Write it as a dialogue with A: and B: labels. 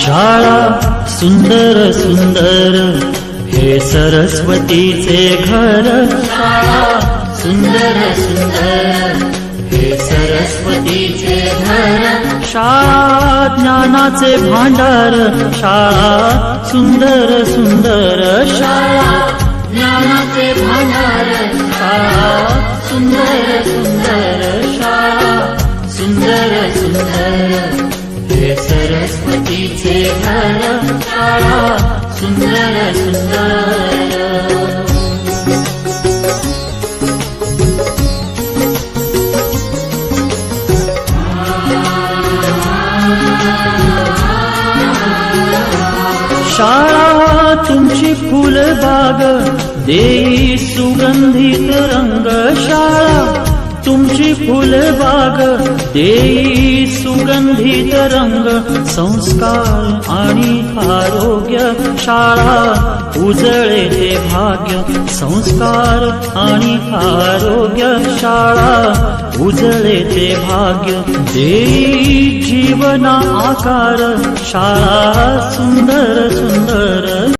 A: शाळा सुंदर सुंदर हे सरस्वतीचे घर। शाळा सुंदर सुंदर हे सरस्वतीचे घर। शाळा ज्ञानाचे भांडार। शाळा सुंदर सुंदर शाळा ज्ञानाचे भांडार। शाळा सुंदर सुंदर शाळा सुंदर सुंदर हे सरस्वतीचे घर। शाळा सुंदर सुंदर। शाळा तुमची फुलबाग देई सुगंधित रंग। शाळा तुमची फुलबाग देई सुगंधित रंग। संस्कार आणि आरोग्य शाळा उजळे ते भाग्य। संस्कार आणि आरोग्य शाळा उजळे ते भाग्य। देई जीवना आकार शाळा सुंदर सुंदर।